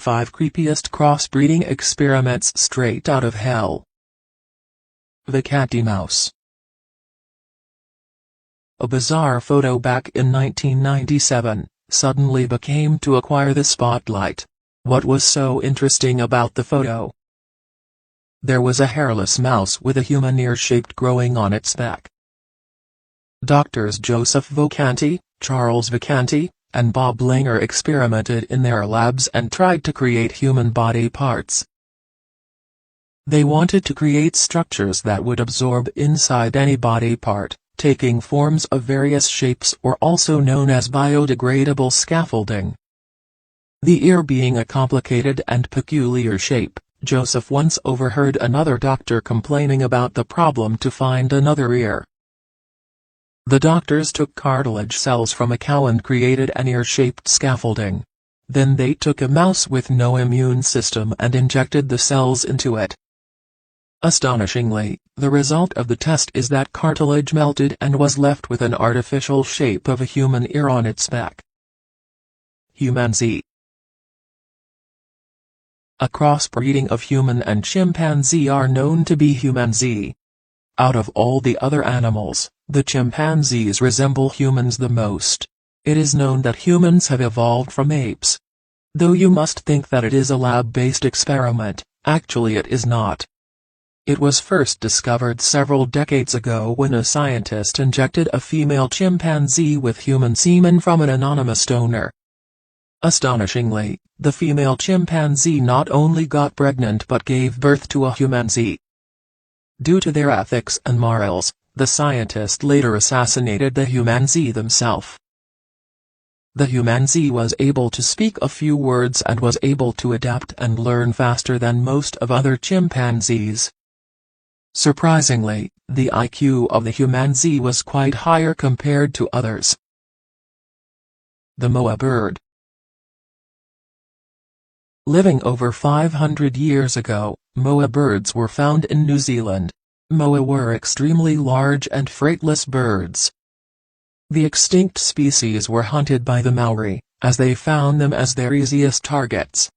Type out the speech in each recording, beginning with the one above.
5 Creepiest Crossbreeding Experiments Straight Out of Hell. The Catty Mouse. A bizarre photo back in 1997 suddenly became to acquire the spotlight. What was so interesting about the photo? There was a hairless mouse with a human ear shaped growing on its back. Doctors Joseph Vocanti, Charles Vocanti, and Bob Langer experimented in their labs and tried to create human body parts. They wanted to create structures that would absorb inside any body part, taking forms of various shapes, or also known as biodegradable scaffolding. The ear being a complicated and peculiar shape, Joseph once overheard another doctor complaining about the problem to find another ear. The doctors took cartilage cells from a cow and created an ear-shaped scaffolding. Then they took a mouse with no immune system and injected the cells into it. Astonishingly, the result of the test is that cartilage melted and was left with an artificial shape of a human ear on its back. Humanzee. A crossbreeding of human and chimpanzee are known to be humanzee. Out of all the other animals, the chimpanzees resemble humans the most. It is known that humans have evolved from apes. Though you must think that it is a lab-based experiment, actually it is not. It was first discovered several decades ago when a scientist injected a female chimpanzee with human semen from an anonymous donor. Astonishingly, the female chimpanzee not only got pregnant but gave birth to a humanzee. Due to their ethics and morals, the scientist later assassinated the humanzee themselves. The humanzee was able to speak a few words and was able to adapt and learn faster than most of other chimpanzees. Surprisingly, the IQ of the humanzee was quite higher compared to others. The moa bird. Living over 500 years ago, moa birds were found in New Zealand. Moa were extremely large and freightless birds. The extinct species were hunted by the Maori, as they found them as their easiest targets.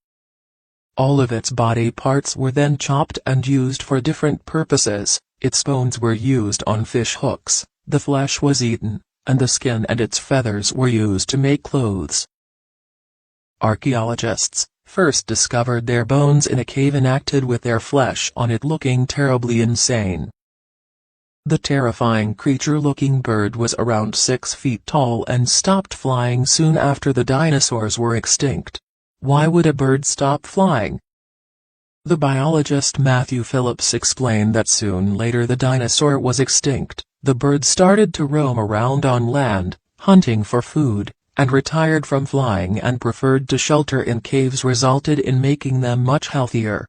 All of its body parts were then chopped and used for different purposes. Its bones were used on fish hooks, the flesh was eaten, and the skin and its feathers were used to make clothes. Archaeologists first discovered their bones in a cave and acted with their flesh on it, looking terribly insane. The terrifying creature-looking bird was around 6 feet tall and stopped flying soon after the dinosaurs were extinct. Why would a bird stop flying? The biologist Matthew Phillips explained that soon later the dinosaur was extinct, the bird started to roam around on land, hunting for food, and retired from flying and preferred to shelter in caves, resulted in making them much healthier.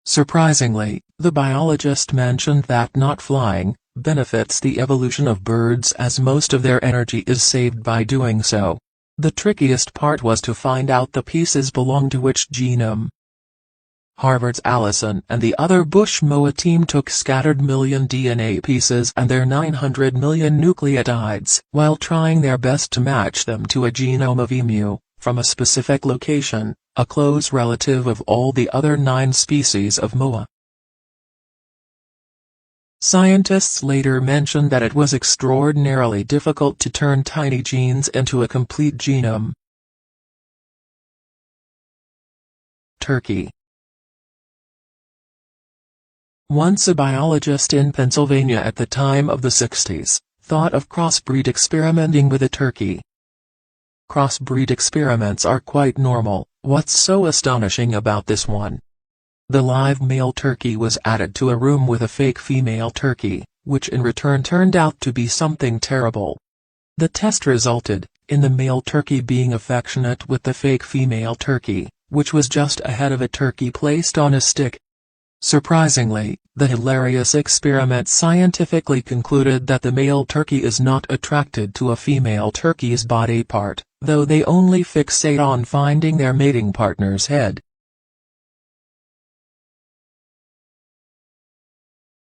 Surprisingly, the biologist mentioned that not flying benefits the evolution of birds, as most of their energy is saved by doing so. The trickiest part was to find out the pieces belong to which genome. Harvard's Allison and the other Bush moa team took scattered million DNA pieces and their 900 million nucleotides while trying their best to match them to a genome of emu, from a specific location, a close relative of all the other 9 species of moa. Scientists later mentioned that it was extraordinarily difficult to turn tiny genes into a complete genome. Turkey. Once a biologist in Pennsylvania at the time of the 60s, thought of crossbreed experimenting with a turkey. Crossbreed experiments are quite normal. What's so astonishing about this one? The live male turkey was added to a room with a fake female turkey, which in return turned out to be something terrible. The test resulted in the male turkey being affectionate with the fake female turkey, which was just a head of a turkey placed on a stick. Surprisingly, the hilarious experiment scientifically concluded that the male turkey is not attracted to a female turkey's body part, though they only fixate on finding their mating partner's head.